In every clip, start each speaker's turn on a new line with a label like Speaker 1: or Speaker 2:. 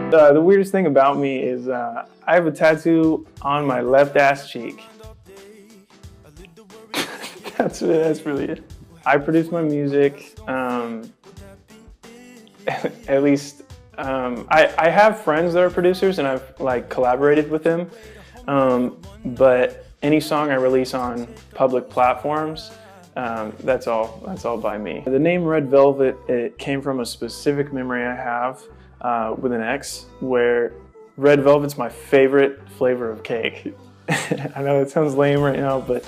Speaker 1: The weirdest thing about me is I have a tattoo on my left ass cheek. That's really it. I produce my music. At least I have friends that are producers, and I've like collaborated with them. But any song I release on public platforms, that's all by me. The name Red Velvet, it came from a specific memory I have with an ex, where red velvet's my favorite flavor of cake. I know it sounds lame right now, but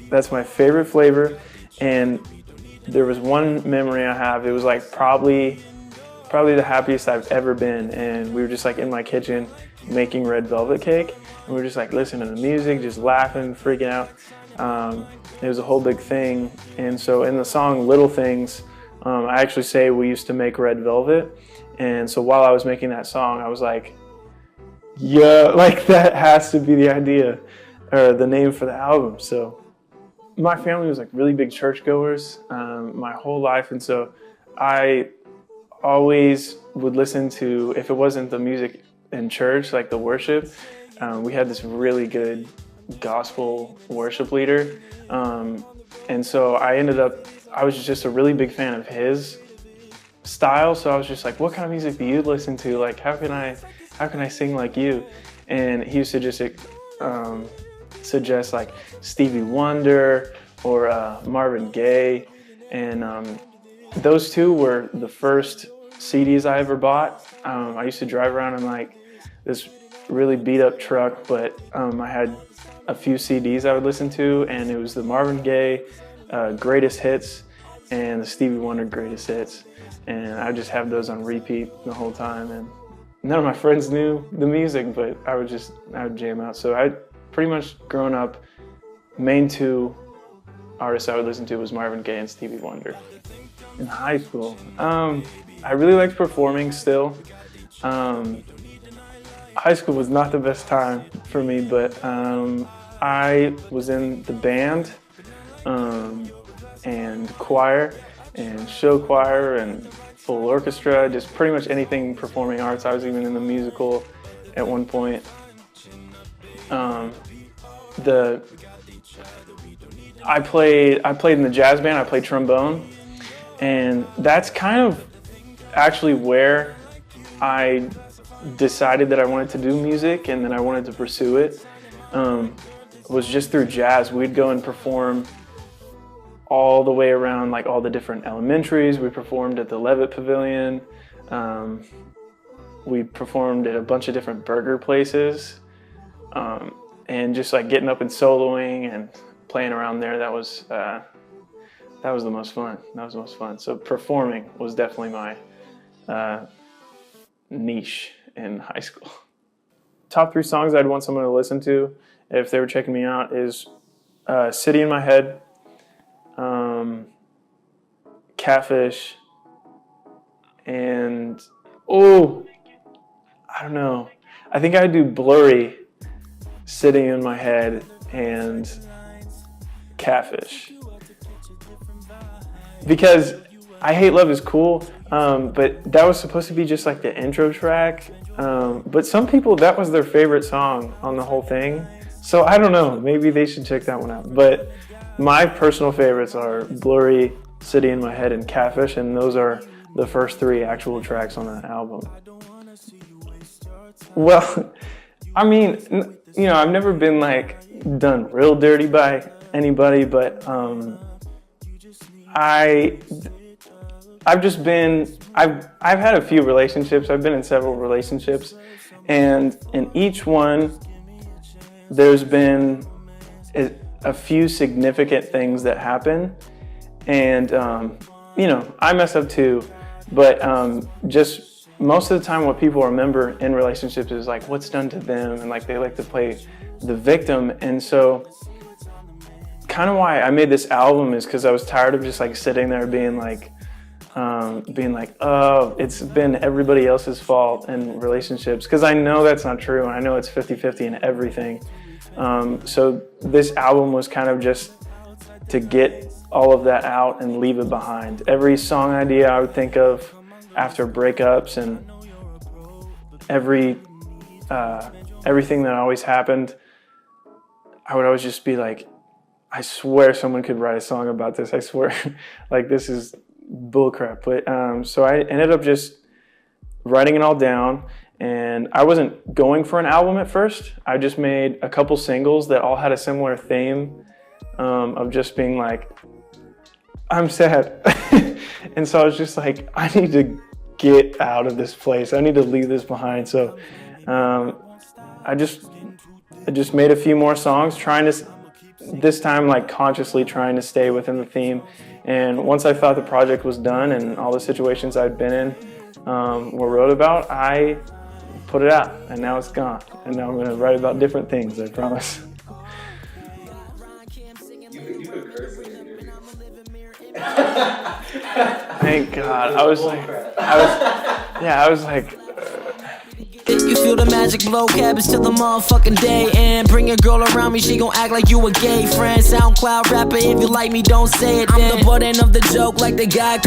Speaker 1: that's my favorite flavor. And there was one memory I have. It was like probably the happiest I've ever been. And we were just like in my kitchen making red velvet cake. And we were just like listening to the music, just laughing, freaking out. It was a whole big thing. And so in the song Little Things, I actually say we used to make red velvet. And so while I was making that song, I was like, yeah, like that has to be the idea or the name for the album. So my family was like really big churchgoers my whole life. And so I always would listen to, if it wasn't the music in church, like the worship, we had this really good gospel worship leader. And so I was just a really big fan of his style. So I was just like, what kind of music do you listen to? Like, how can I sing like you? And he used to just suggest like Stevie Wonder or Marvin Gaye. And those two were the first CDs I ever bought. I used to drive around in like this really beat up truck, but I had a few CDs I would listen to, and it was the Marvin Gaye Greatest Hits and the Stevie Wonder Greatest Hits. And I would just have those on repeat the whole time. And none of my friends knew the music, but I would jam out. So I pretty much grown up, main two artists I would listen to was Marvin Gaye and Stevie Wonder. In high school, I really liked performing still. High school was not the best time for me, but I was in the band and choir and show choir and full orchestra, just pretty much anything performing arts. I was even in the musical at one point. I played in the jazz band. I played trombone, and that's kind of actually where I decided that I wanted to do music and that I wanted to pursue it. Was just through jazz. We'd go and perform all the way around, like all the different elementaries. We performed at the Levitt Pavilion. We performed at a bunch of different burger places, and just like getting up and soloing and playing around there. That was the most fun. So performing was definitely my niche in high school. Top 3 songs I'd want someone to listen to if they were checking me out is City in My Head, Catfish, and I don't know. I think I'd do Blurry, Sitting in My Head, and Catfish. Because I Hate Love is cool, but that was supposed to be just like the intro track. But some people, that was their favorite song on the whole thing. So I don't know, maybe they should check that one out. But my personal favorites are Blurry, City in My Head, and Catfish, and those are the first 3 actual tracks on the album. Well, I mean, you know, I've never been like done real dirty by anybody, but I've had a few relationships. I've been in several relationships, and in each one, there's been a few significant things that happen, and you know, I mess up too, but just most of the time what people remember in relationships is like what's done to them, and like they like to play the victim. And so kind of why I made this album is because I was tired of just like sitting there being like, oh, it's been everybody else's fault in relationships, because I know that's not true, and I know it's 50-50 in everything. So this album was kind of just to get all of that out and leave it behind. Every song idea I would think of, after breakups and everything that always happened, I would always just be like, I swear someone could write a song about this. I swear, like this is bullcrap. But so I ended up just writing it all down, and I wasn't going for an album at first. I just made a couple singles that all had a similar theme of just being like, I'm sad. And so I was just like, I need to get out of this place. I need to leave this behind. So I just made a few more songs, trying to, this time like consciously trying to stay within the theme. And once I thought the project was done and all the situations I'd been in were wrote about, I put it out, and now it's gone. And now I'm gonna write about different things, I promise.
Speaker 2: You could curse in your interview.
Speaker 1: Thank God. I was like,
Speaker 3: You feel the magic blow, cabbage till the motherfucking day. And bring a girl around me, she gon' act like you a gay friend. SoundCloud rapper, if you like me, don't say it then. I'm the butt end of the joke, like the guy